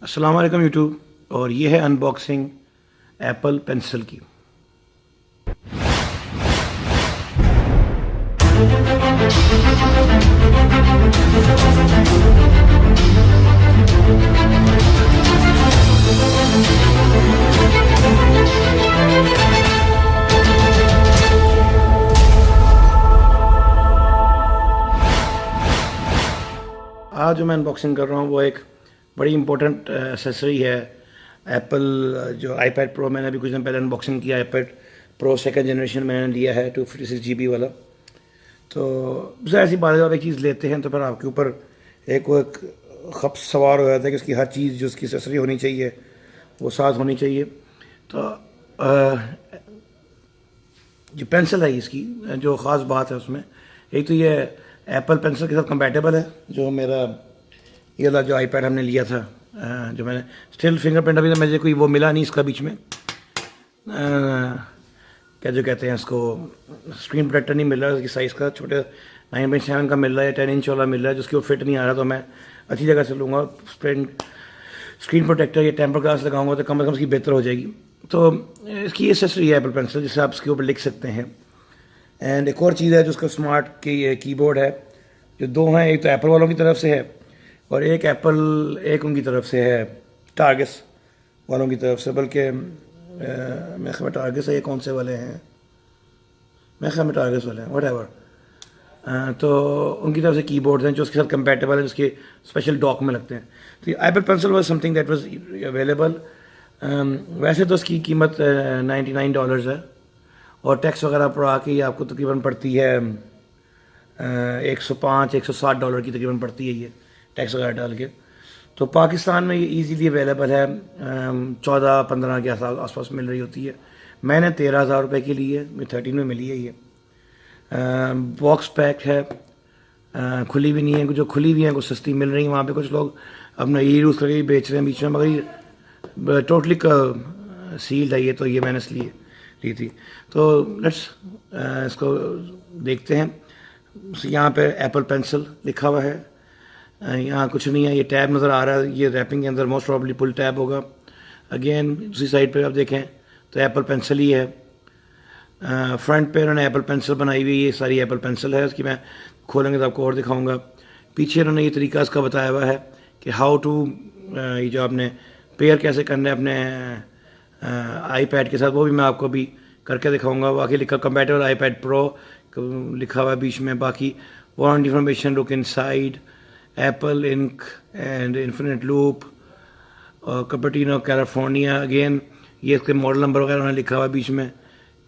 अस्सलाम वालेकुम यूट्यूब। और ये है अनबॉक्सिंग एप्पल पेंसिल की। आज जो मैं अनबॉक्सिंग कर रहा हूँ वो एक बड़ी इंपॉर्टेंट एसेसरी है। एप्पल जो आईपैड प्रो मैंने अभी कुछ दिन पहले अनबॉक्सिंग किया, आईपैड प्रो सेकंड जनरेशन मैंने लिया है 256 GB वाला। तो ज़ाहिर सी बात है, जब एक चीज़ लेते हैं तो फिर आपके ऊपर एक खप्स सवार हो जाता है कि उसकी हर चीज़ जो उसकी एसेसरी होनी चाहिए वो साथ होनी चाहिए। तो जो पेंसिल है इसकी जो ख़ास बात है उसमें, एक तो ये एप्पल पेंसिल के साथ कंपैटिबल है। जो मेरा ये वाला जो आईपैड हमने लिया था, जो मैंने स्टिल फिंगरप्रिंट अभी तो मुझे कोई वो मिला नहीं इसका बीच में, क्या जो कहते हैं इसको, स्क्रीन प्रोटेक्टर नहीं मिल रहा इसकी साइज़ का। छोटे 9.7 का मिल रहा है, 10 इंच वाला मिल रहा है जिसकी वो फिट नहीं आ रहा। तो मैं अच्छी जगह से लूँगा स्क्रीन प्रोटेक्टर या टेम्पर ग्लास लगाऊंगा तो कम से कम इसकी बेहतर हो जाएगी। तो इसकी एसेसरी है एप्पल पेंसिल, जिससे आप इसके ऊपर लिख सकते हैं। एंड एक और चीज़ है जो उसका स्मार्ट कीबोर्ड है, जो दो हैं, एक तो एप्पल वालों की तरफ से है और एक उनकी तरफ से है टारगेस वालों की तरफ से। बल्कि मैं ख्याल में टारगेस है, ये कौन से वाले हैं, मैं ख्याल में टारगेस वाले हैं, वट। तो उनकी तरफ से कीबोर्ड्स हैं जो उसके साथ कंपैटिबल है, जिसके स्पेशल डॉक में लगते हैं। तो Apple pencil was something that was available. वैसे तो उसकी कीमत $99 है और टैक्स वगैरह पड़ा के ये आपको तकरीबन पड़ती है $105-160 की तकरीबन पड़ती है ये, टैक्स वगैरह डाल के। तो पाकिस्तान में ये इजीली अवेलेबल है, 14-15 के आसपास मिल रही होती है। मैंने 13,000 रुपये की ली है, 13 में मिली है ये। बॉक्स पैक है, खुली भी नहीं है। जो खुली भी हैं कुछ सस्ती मिल रही है वहाँ पे, कुछ लोग अपना ये यूज़ करके बेच रहे हैं बीच में, मगर ये टोटली सील्ड है ये। तो ये मैंने इसलिए ली थी। तो लेट्स इसको देखते हैं। यहाँ पे एप्पल पेंसिल लिखा हुआ है, यहाँ कुछ नहीं है। ये टैब नज़र आ रहा है, ये रैपिंग के अंदर मोस्ट प्रॉब्ली पुल टैब होगा। अगेन दूसरी साइड पे आप देखें तो एप्पल पेंसिल ही है। फ्रंट पे उन्होंने एप्पल पेंसिल बनाई हुई है, ये सारी एप्पल पेंसिल है। इसकी मैं खोलेंगे तो आपको और दिखाऊंगा। पीछे उन्होंने ये तरीका इसका बताया हुआ है कि हाउ टू, ये जो आपने पेयर कैसे करना है अपने आईपैड के साथ, वो भी मैं आपको अभी करके दिखाऊंगा। बाकी लिखा कंपैटिबल आईपैड प्रो लिखा हुआ है बीच में। बाकी warranty information, look inside, Apple Inc and Infinite Loop, Cupertino California. Again ये इसके मॉडल नंबर वगैरह उन्होंने लिखा हुआ है बीच में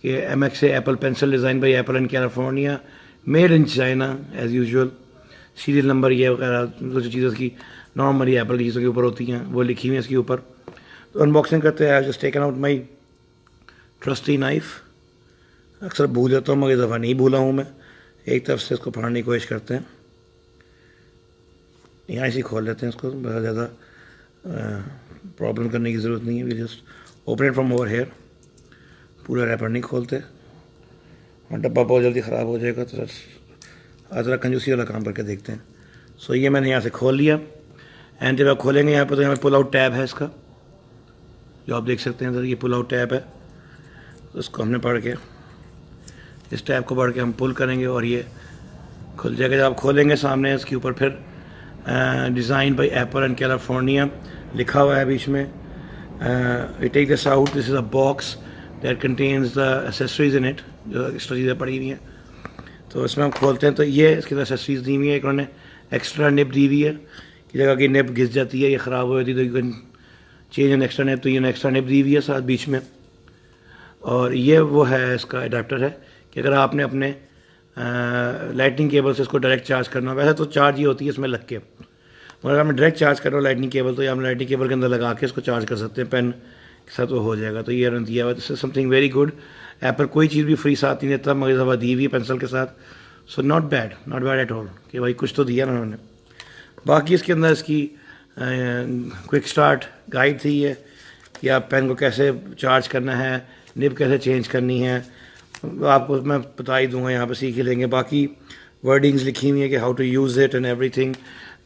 कि MX Apple pencil design by apple in California, made in China as usual. Serial number ये वगैरह जो चीज़ें की नॉर्मली एप्पल की चीज़ों के ऊपर होती हैं वो लिखी हुई हैं इसके ऊपर। तो अनबॉक्सिंग करते हैं। I just taken out my trustee knife. अक्सर भूल जाता हूँ मगर इस दफ़ा नहीं भूला हूँ मैं। एक तरफ से इसको फाड़ने की कोशिश करते हैं, यहाँ इसी खोल लेते हैं इसको, बहुत ज़्यादा प्रॉब्लम करने की ज़रूरत नहीं है। We just open it from over here. पूरा रैपर नहीं खोलते और डब्बा बहुत जल्दी ख़राब हो जाएगा। तो आज ज़रा कंजूसी वाला काम करके देखते हैं। सो ये मैंने यहाँ से खोल लिया। एंड जब आप खोलेंगे यहाँ पर तो यहाँ पर पुल आउट टैब है इसका, जो आप देख सकते हैं सर, ये पुल आउट टैब है। तो इसको हमने पढ़ के, इस टैब को पढ़ के हम पुल करेंगे और ये खुल जाएगा। जब आप खोलेंगे सामने इसके ऊपर फिर design by Apple and California लिखा हुआ है बीच में। We take this out, this is a box that contains the accessories in it, जो एक्स्ट्रा चीज़ें पड़ी हुई हैं। तो इसमें हम खोलते हैं तो ये इसके अंदर एसेसरीज दी हुई है। एक उन्होंने एक्स्ट्रा निब दी हुई है कि जगह की निब घिस जाती है, ये ख़राब हो जाती है तो you can change an extra nib. तो ये एक्स्ट्रा निब दी हुई है साथ बीच में। और ये वो है इसका अडाप्टर है कि अगर आपने अपने लाइटनिंग केबल से इसको डायरेक्ट चार्ज करना, वैसे तो चार्ज ये होती है इसमें लग के, मगर अगर मैं डायरेक्ट चार्ज कर रहा हूँ लाइटनिंग केबल, तो हम लाइटनिंग केबल के अंदर लगा के इसको चार्ज कर सकते हैं, पेन के साथ वो हो जाएगा। तो ये दिया हुआ, this is something very good. Apple कोई चीज़ भी फ्री साथ नहीं देता, मगर दफ़ा दी हुई पेंसिल के साथ। So not bad at all कि भाई कुछ तो दिया ना उन्होंने। बाकी इसके अंदर इसकी क्विक स्टार्ट गाइड थी ये कि आप पेन को कैसे चार्ज करना है, निब कैसे चेंज करनी है, आपको मैं बता ही दूंगा, यहाँ पे सीख ही लेंगे। बाकी वर्डिंग्स लिखी हुई है कि how to use it and everything,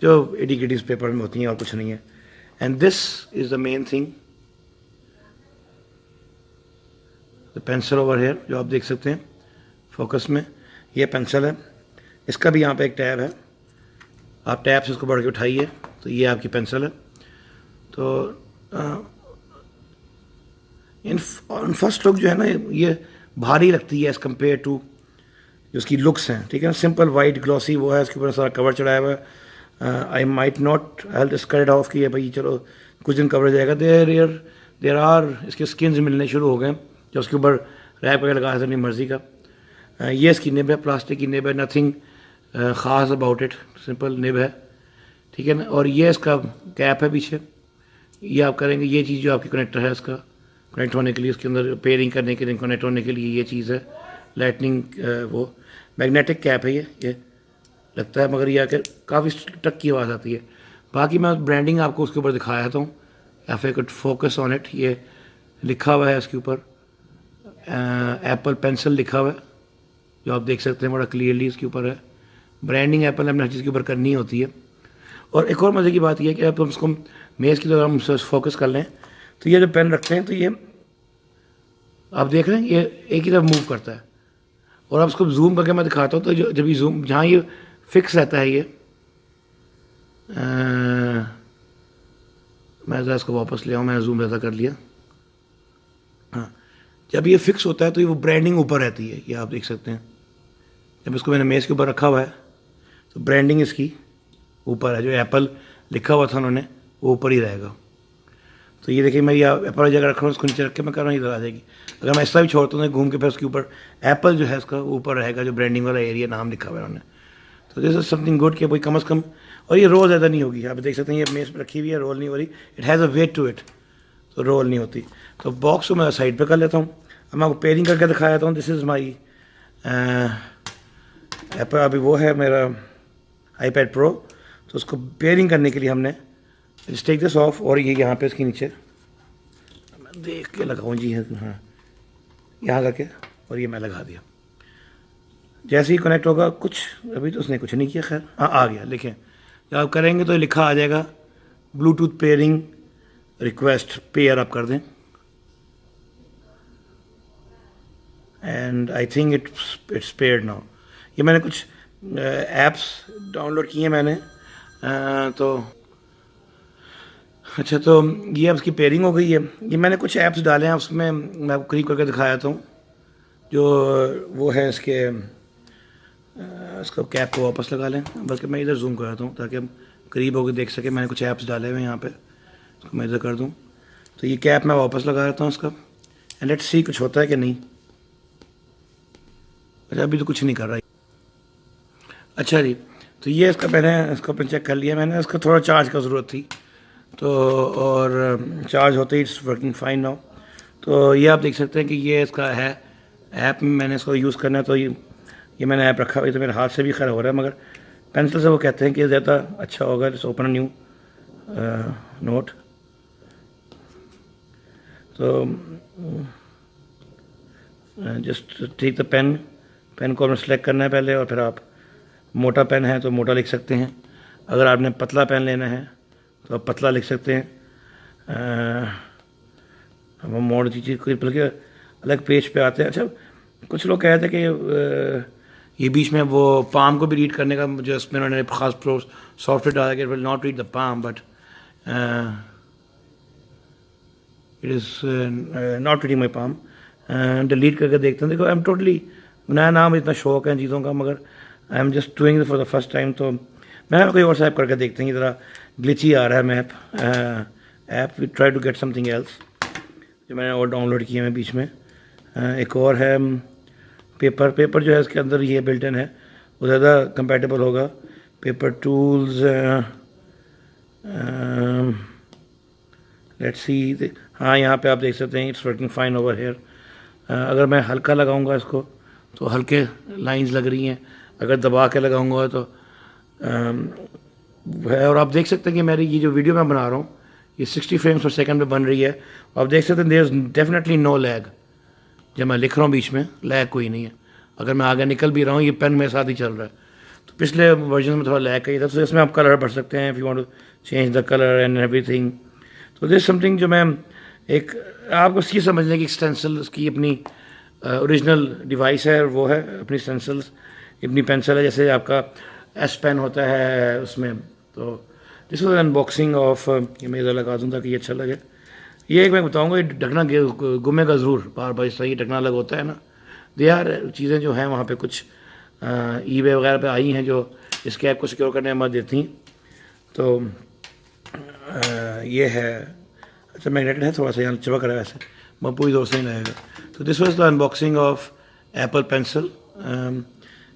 जो एडी किडीज़ पेपर में होती हैं और कुछ नहीं है। And this is the main thing, the pencil over here जो आप देख सकते हैं फोकस में, ये पेंसिल है। इसका भी यहाँ पे एक टैब है, आप टैब से इसको बढ़ के उठाइए तो ये आपकी पेंसिल है। तो इन फर्स्ट लुक जो है ना ये भारी लगती है एज़ कम्पेयर टू जो उसकी लुक्स हैं, ठीक है ना। सिंपल वाइट ग्लॉसी वो है, इसके ऊपर सारा कवर चढ़ाया हुआ है। I might not I just cut it of कि भाई चलो कुछ दिन कवर जाएगा। देर आर इसके स्किन्स मिलने शुरू हो गए जो उसके ऊपर रैप वगैरह लगा अपनी मर्ज़ी का। ये इसकी निब है, प्लास्टिक की निब है, नथिंग ख़ास अबाउट इट, सिंपल निब है, ठीक है ना। और ये इसका कैप है पीछे, ये आप करेंगे, ये चीज़ जो आपकी कनेक्टर है इसका कनेक्ट होने के लिए, उसके अंदर पेयरिंग करने के लिए, कनेक्ट होने के लिए ये चीज़ है लाइटनिंग, वो मैग्नेटिक कैप है ये लगता है, मगर ये आकर काफ़ी टक की आवाज़ आती है। बाकी मैं ब्रांडिंग आपको उसके ऊपर दिखाया था या फिर कुछ फोकस ऑन इट, ये लिखा हुआ है इसके ऊपर एप्पल पेंसिल लिखा हुआ है जो आप देख सकते हैं बड़ा क्लियरली इसके ऊपर है। ब्रांडिंग एप्पल ने हर चीज़ के ऊपर करनी होती है। और एक और मज़े की बात यह है कि आप उसको मेज़ की तरह हम फोकस कर लें तो ये जो पेन रखते हैं तो ये आप देख रहे हैं ये एक ही तरफ मूव करता है। और आप उसको जूम करके मैं दिखाता हूँ तो जब ये जूम जहाँ ये फिक्स रहता है ये मैं ज़रा इसको वापस ले आऊँ, मैं जूम ज़्यादा कर लिया। हाँ, जब ये फिक्स होता है तो ये वो ब्रांडिंग ऊपर रहती है, ये आप देख सकते हैं। जब इसको मैंने मेज़ के ऊपर रखा हुआ है तो ब्रांडिंग इसकी ऊपर है, जो एप्पल लिखा हुआ था उन्होंने वो ऊपर ही रहेगा। तो ये देखिए मैं ये एप्पल जगह रख रहा हूँ, उसको नीचे रख के मैं कर रहा हूँ, इधर आ जाएगी। अगर मैं ऐसा भी छोड़ता हूँ घूम के फिर उसके ऊपर एप्पल जो है इसका ऊपर रहेगा, जो ब्रांडिंग वाला एरिया नाम लिखा हुआ है उन्होंने। तो दिस इज समथिंग गुड कि कोई कम अज़ कम, और ये रोल ज़्यादा नहीं होगी, आप देख सकते हैं ये मेज़ पर रखी हुई है, रोल नहीं हो रही, it has a weight to it, तो रोल नहीं होती। तो बॉक्स को मैं साइड पर कर लेता हूँ। अब मैं आपको पेयरिंग करके दिखाया था, दिस इज़ माई एप्पल, अभी वो है मेरा iPad Pro। तो उसको पेयरिंग करने के लिए हमने टेक दिस ऑफ, और ये यहाँ पे इसके नीचे मैं देख के लगाऊँ जी, हाँ यहाँ करके, और ये मैं लगा दिया। जैसे ही कनेक्ट होगा कुछ, अभी तो उसने कुछ नहीं किया, खैर हाँ आ गया। लिखें जब आप करेंगे तो लिखा आ जाएगा ब्लूटूथ पेयरिंग रिक्वेस्ट, पेयर आप कर दें and I think it's paired now. ये मैंने कुछ ऐप्स डाउनलोड किए मैंने, तो अच्छा, तो ये अब उसकी पेयरिंग हो गई है। ये मैंने कुछ ऐप्स डाले हैं, उसमें मैं आपको करीब करके दिखाया था जो वो है इसके इसका कैप को वापस लगा लें, बल्कि मैं इधर जूम कराता हूँ ताकि हम करीब होकर देख सकें। मैंने कुछ ऐप्स डाले हुए हैं यहाँ पे, इसको मैं इधर कर दूँ तो ये कैप मैं वापस लगा देता हूँ इसका, एंड लेट्स सी कुछ होता है कि नहीं। अच्छा अभी तो कुछ नहीं कर रहा। अच्छा जी, तो ये इसका मैंने इसको अपने चेक कर लिया मैंने, इसका थोड़ा चार्ज का ज़रूरत थी तो, और चार्ज होते ही इट्स वर्किंग फाइन नाउ। तो ये आप देख सकते हैं कि ये इसका है ऐप में मैंने इसको यूज़ करना है, तो ये मैंने ऐप रखा हुआ है, तो मेरे हाथ से भी खड़ा हो रहा है, मगर पेंसिल से वो कहते हैं कि ज़्यादा अच्छा होगा। It's open new note. तो जस्ट टेक द पेन को हमें सेलेक्ट करना है पहले, और फिर आप मोटा पेन है तो मोटा लिख सकते हैं, अगर आपने पतला पेन लेना है तो आप पतला लिख सकते हैं। हम मोड़ चीज़ कोई बल्कि अलग पेज पे आते हैं। अच्छा कुछ लोग कहते हैं कि ये बीच में वो पाम को भी रीड करने का जो इसमें उन्होंने खास सॉफ्टवेयर डाला कि will not read the palm, but it is not reading my palm. Delete करके देखते हैं। देखो आई एम टोटली नया नाम, इतना शौक है चीज़ों का, मगर I am just doing for the first time. तो मैं कोई और ऐप करके देखते हैं, ज़रा ग्लिची आ रहा है map app. We try to get something else जो मैंने और डाउनलोड किए हैं बीच में। एक और है पेपर जो है इसके अंदर ये बिल्ट इन है, वो ज़्यादा कंपेटेबल होगा। पेपर टूल्स, लेट्स सी, हाँ यहाँ पे आप देख सकते हैं it's working fine over here. अगर मैं हल्का लगाऊंगा इसको तो हल्के लाइंस लग रही हैं, अगर दबा के लगाऊंगा तो है। और आप देख सकते हैं कि मेरी ये जो वीडियो मैं बना रहा हूँ ये 60 फ्रेम्स पर सेकंड पे बन रही है। आप देख सकते हैं there is definitely no lag. जब मैं लिख रहा हूँ बीच में लैग कोई नहीं है, अगर मैं आगे निकल भी रहा हूँ ये पेन मेरे साथ ही चल रहा है। तो पिछले वर्जन में थोड़ा लैग का ही था, तो इसमें आप कलर भर सकते हैं if you want to change the colour and everything. So this something जो मैं एक आपको ये समझ लें कि स्टेंसिल्स की अपनी ओरिजिनल डिवाइस है, वो है अपनी स्टेंसिल्स, अपनी पेंसिल है, जैसे आपका एस पेन होता है उसमें। तो दिस वाज अनबॉक्सिंग ऑफ, ये मैं इधर लगा दूँ ताकि ये अच्छा लगे। ये एक मैं बताऊँगा, ये ढकना गुमेगा ज़रूर बार बार, इस तरह ये ढकना अलग होता है ना। दे आर चीज़ें जो हैं वहाँ पे कुछ ईबे वगैरह पे आई हैं जो इस कैप को सिक्योर करने में मदद देती हैं। तो ये है, अच्छा मैग्नेटेड है, थोड़ा सा यहाँ चिपक रहा है वैसे, मैं पूरी दोस्त नहीं लगेगा। तो this was the unboxing of Apple pencil.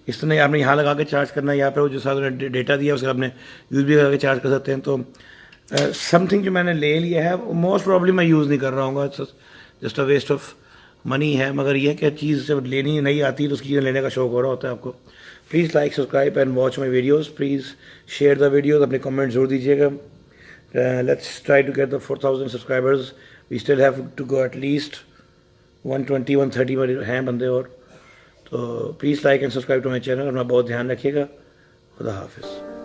इस तरह आपने यहाँ लगा के चार्ज करना है, यहाँ पर जो साथ डेटा दिया उसका आपने USB लगा के चार्ज कर सकते हैं। तो समथिंग जो मैंने ले लिया है मोस्ट प्रॉब्ली मैं यूज़ नहीं कर रहा हूँ, just a waste of money है। मगर यह क्या चीज़ जब लेनी नहीं आती है तो उसकी लेने का शौक हो रहा होता है आपको। Please like, subscribe and watch my videos. Please share the videos, अपने कमेंट जरूर दीजिएगा। Let's try to get the 4000 subscribers. We still have to go at least 120-130 हैं बंदे और। तो please like and subscribe to my channel. अपना बहुत ध्यान रखिएगा। खुदा हाफिज़।